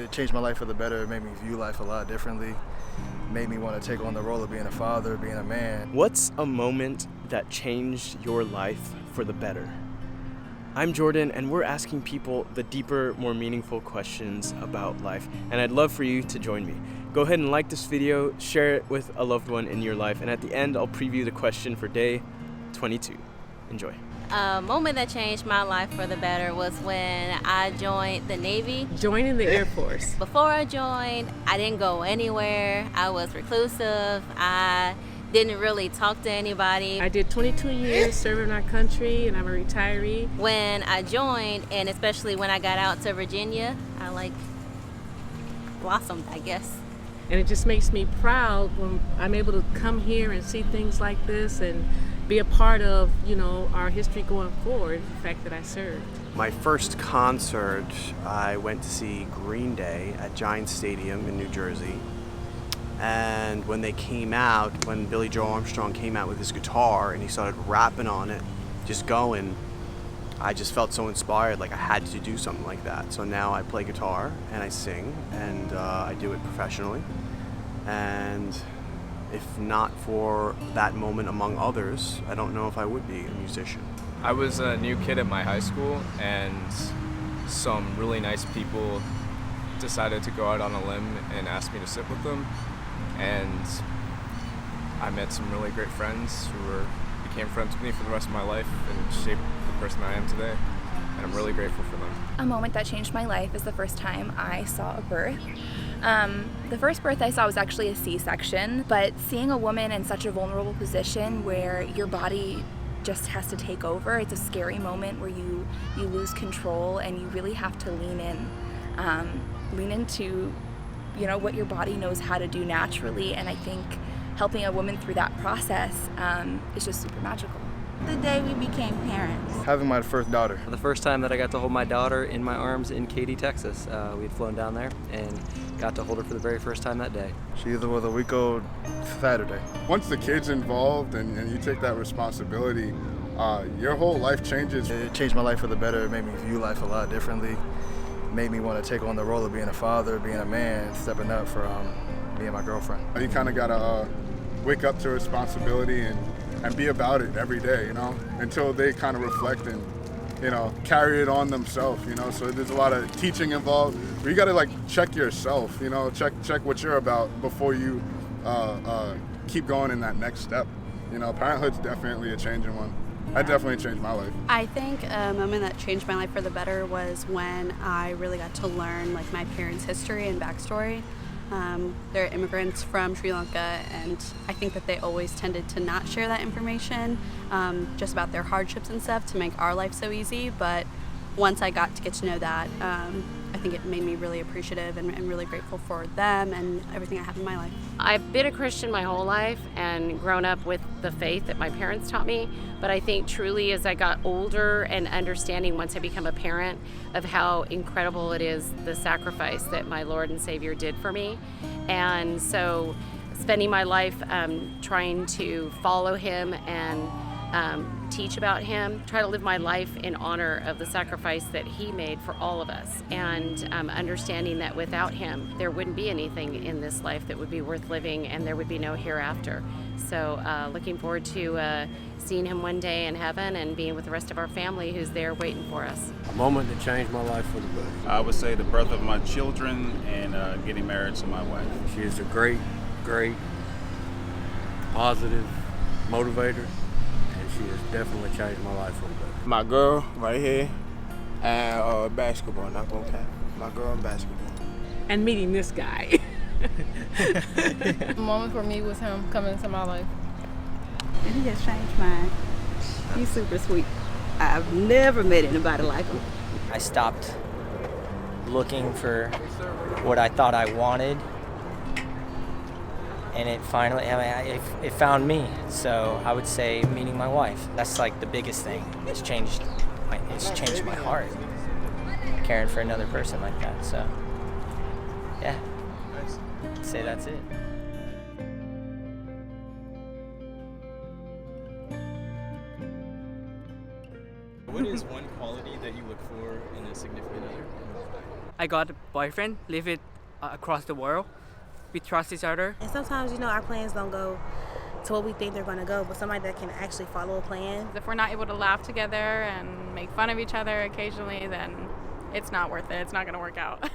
It changed my life for the better. It made me view life a lot differently. Made me want to take on the role of being a father, being a man. What's a moment that changed your life for the better? I'm Jordan, and we're asking people the deeper, more meaningful questions about life, and I'd love for you to join me. Go ahead and like this video, share it with a loved one in your life, and at the end, I'll preview the question for day 22. Enjoy. A moment that changed my life for the better was when I joined the Navy. Joining the Air Force. Before I joined, I didn't go anywhere. I was reclusive. I didn't really talk to anybody. I did 22 years serving our country, and I'm a retiree. When I joined, and especially when I got out to Virginia, I blossomed, I guess. And it just makes me proud when I'm able to come here and see things like this and be a part of, our history going forward, the fact that I served. My first concert, I went to see Green Day at Giant Stadium in New Jersey. And when they came out, when Billy Joe Armstrong came out with his guitar and he started rapping on it, just going, I just felt so inspired, like I had to do something like that. So now I play guitar and I sing, and I do it professionally. And if not for that moment among others, I don't know if I would be a musician. I was a new kid at my high school, and some really nice people decided to go out on a limb and ask me to sit with them. And I met some really great friends who became friends with me for the rest of my life and shaped the person I am today. And I'm really grateful for them. A moment that changed my life is the first time I saw a birth. The first birth I saw was actually a C-section, but seeing a woman in such a vulnerable position where your body just has to take over, it's a scary moment where you lose control and you really have to lean into what your body knows how to do naturally, and I think helping a woman through that process is just super magical. The day we became parents. Having my first daughter. The first time that I got to hold my daughter in my arms in Katy, Texas. We had flown down there and got to hold her for the very first time that day. She was a week old Saturday. Once the kid's involved and you take that responsibility, your whole life changes. It changed my life for the better. It made me view life a lot differently. Made me want to take on the role of being a father, being a man, stepping up for me and my girlfriend. You kind of got to wake up to responsibility and be about it every day, until they kind of reflect and, carry it on themselves, So there's a lot of teaching involved. But you got to check yourself, check what you're about before you keep going in that next step. Parenthood's definitely a changing one. That definitely changed my life. I think a moment that changed my life for the better was when I really got to learn my parents' history and backstory. They're immigrants from Sri Lanka, and I think that they always tended to not share that information, just about their hardships and stuff to make our life so easy. But once I got to know that, I think it made me really appreciative and really grateful for them and everything I have in my life. I've been a Christian my whole life and grown up with the faith that my parents taught me, but I think truly as I got older and understanding once I become a parent of how incredible it is, the sacrifice that my Lord and Savior did for me. And so spending my life trying to follow Him and teach about Him, try to live my life in honor of the sacrifice that He made for all of us, and understanding that without Him there wouldn't be anything in this life that would be worth living, and there would be no hereafter. So looking forward to seeing Him one day in heaven and being with the rest of our family who's there waiting for us. A moment that changed my life for the better. I would say the birth of my children and getting married to my wife. She is a great, positive motivator. She has definitely changed my life for the better. My girl right here, and basketball, not gonna cap. My girl and basketball. And meeting this guy. The moment for me was him coming into my life. And he has changed mine. He's super sweet. I've never met anybody like him. I stopped looking for what I thought I wanted, and it finally, it found me. So I would say meeting my wife. That's the biggest thing. It's changed my heart, caring for another person like that. So, yeah, I'd say that's it. What is one quality that you look for in a significant other? I got a boyfriend, live it across the world. We trust each other. And sometimes, our plans don't go to what we think they're going to go, but somebody that can actually follow a plan. If we're not able to laugh together and make fun of each other occasionally, then it's not worth it. It's not going to work out.